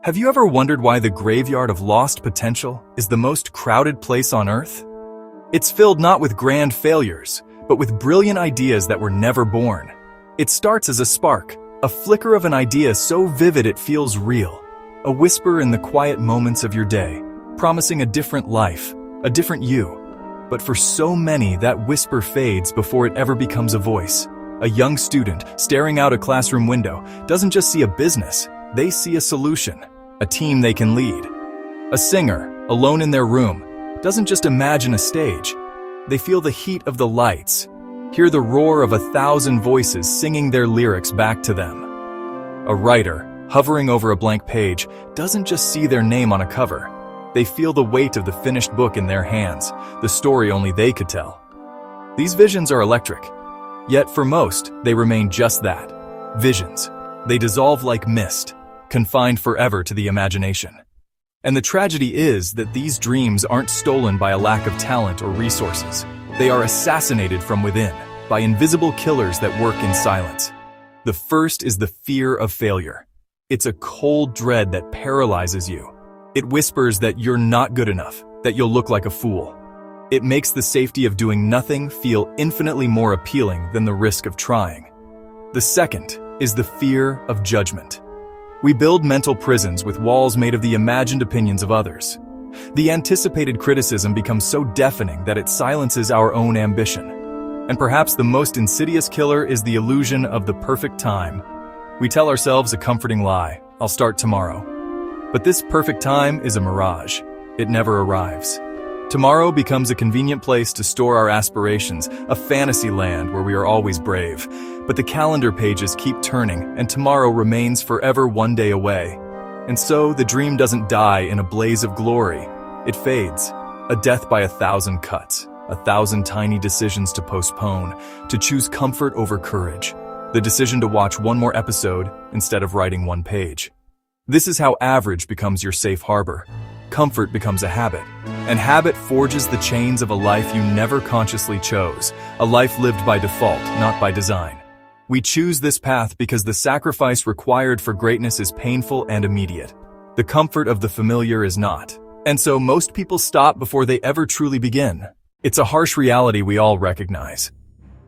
Have you ever wondered why the graveyard of lost potential is the most crowded place on Earth? It's filled not with grand failures, but with brilliant ideas that were never born. It starts as a spark, a flicker of an idea so vivid it feels real, a whisper in the quiet moments of your day, promising a different life, a different you. But for so many, that whisper fades before it ever becomes a voice. A young student, staring out a classroom window, doesn't just see a business, they see a solution, a team they can lead. A singer, alone in their room, doesn't just imagine a stage. They feel the heat of the lights, hear the roar of 1,000 voices singing their lyrics back to them. A writer, hovering over a blank page, doesn't just see their name on a cover. They feel the weight of the finished book in their hands, the story only they could tell. These visions are electric. Yet for most, they remain just that, visions. They dissolve like mist, confined forever to the imagination. And the tragedy is that these dreams aren't stolen by a lack of talent or resources. They are assassinated from within, by invisible killers that work in silence. The first is the fear of failure. It's a cold dread that paralyzes you. It whispers that you're not good enough, that you'll look like a fool. It makes the safety of doing nothing feel infinitely more appealing than the risk of trying. The second is the fear of judgment. We build mental prisons with walls made of the imagined opinions of others. The anticipated criticism becomes so deafening that it silences our own ambition. And perhaps the most insidious killer is the illusion of the perfect time. We tell ourselves a comforting lie, I'll start tomorrow. But this perfect time is a mirage. It never arrives. Tomorrow becomes a convenient place to store our aspirations, a fantasy land where we are always brave. But the calendar pages keep turning, and tomorrow remains forever one day away. And so the dream doesn't die in a blaze of glory. It fades, a death by 1,000 cuts, 1,000 tiny decisions to postpone, to choose comfort over courage, the decision to watch one more episode instead of writing one page. This is how average becomes your safe harbor. Comfort becomes a habit, and habit forges the chains of a life you never consciously chose, a life lived by default, not by design. We choose this path because the sacrifice required for greatness is painful and immediate. The comfort of the familiar is not. And so most people stop before they ever truly begin. It's a harsh reality we all recognize.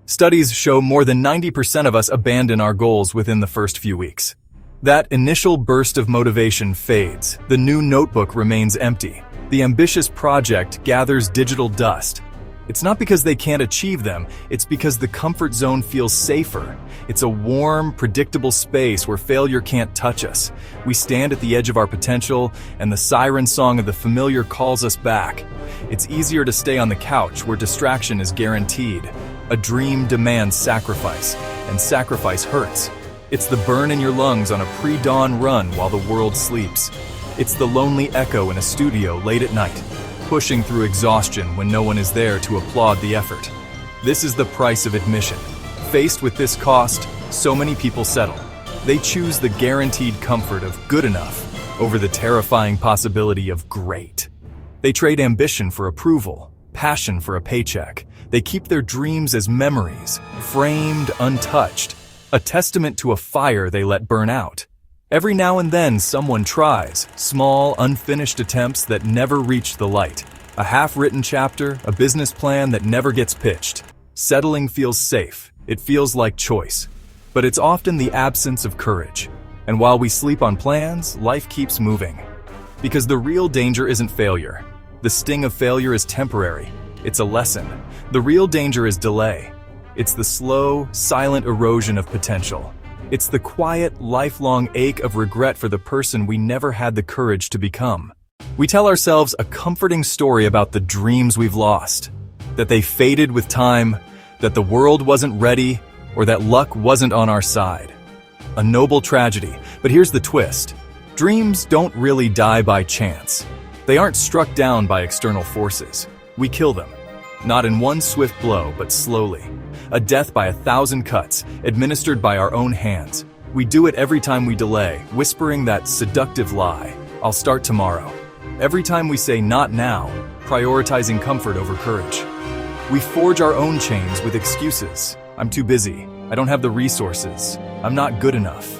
Studies show more than 90% of us abandon our goals within the first few weeks. That initial burst of motivation fades, the new notebook remains empty, the ambitious project gathers digital dust. It's not because they can't achieve them, it's because the comfort zone feels safer. It's a warm, predictable space where failure can't touch us. We stand at the edge of our potential, and the siren song of the familiar calls us back. It's easier to stay on the couch where distraction is guaranteed. A dream demands sacrifice, and sacrifice hurts. It's the burn in your lungs on a pre-dawn run while the world sleeps. It's the lonely echo in a studio late at night, pushing through exhaustion when no one is there to applaud the effort. This is the price of admission. Faced with this cost, so many people settle. They choose the guaranteed comfort of good enough over the terrifying possibility of great. They trade ambition for approval, passion for a paycheck. They keep their dreams as memories, framed, untouched. A testament to a fire they let burn out. Every now and then someone tries, small, unfinished attempts that never reach the light. A half-written chapter, a business plan that never gets pitched. Settling feels safe, it feels like choice. But it's often the absence of courage. And while we sleep on plans, life keeps moving. Because the real danger isn't failure. The sting of failure is temporary. It's a lesson. The real danger is delay. It's the slow, silent erosion of potential. It's the quiet, lifelong ache of regret for the person we never had the courage to become. We tell ourselves a comforting story about the dreams we've lost, that they faded with time, that the world wasn't ready, or that luck wasn't on our side. A noble tragedy, but here's the twist. Dreams don't really die by chance. They aren't struck down by external forces. We kill them. Not in one swift blow, but slowly. A death by 1,000 cuts, administered by our own hands. We do it every time we delay, whispering that seductive lie, I'll start tomorrow. Every time we say not now, prioritizing comfort over courage. We forge our own chains with excuses. I'm too busy. I don't have the resources. I'm not good enough.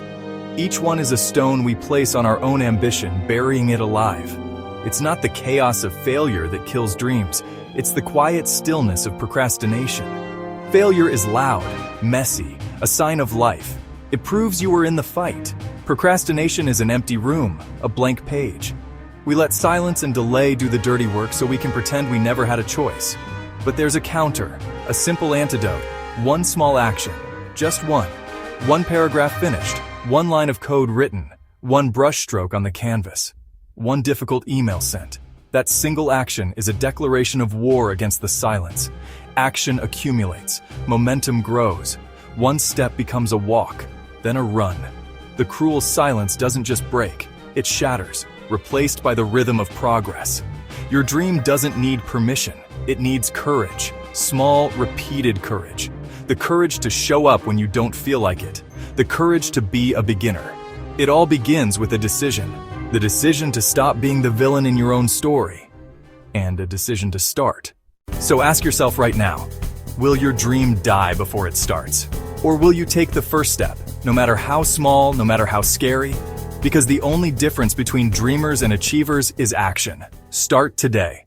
Each one is a stone we place on our own ambition, burying it alive. It's not the chaos of failure that kills dreams, it's the quiet stillness of procrastination. Failure is loud, messy, a sign of life. It proves you were in the fight. Procrastination is an empty room, a blank page. We let silence and delay do the dirty work so we can pretend we never had a choice. But there's a counter, a simple antidote, one small action, just one. One paragraph finished, one line of code written, one brushstroke on the canvas, one difficult email sent. That single action is a declaration of war against the silence. Action accumulates, momentum grows. One step becomes a walk, then a run. The cruel silence doesn't just break, it shatters, replaced by the rhythm of progress. Your dream doesn't need permission, it needs courage. Small, repeated courage. The courage to show up when you don't feel like it. The courage to be a beginner. It all begins with a decision. The decision to stop being the villain in your own story. And a decision to start. So ask yourself right now, will your dream die before it starts? Or will you take the first step, no matter how small, no matter how scary? Because the only difference between dreamers and achievers is action. Start today.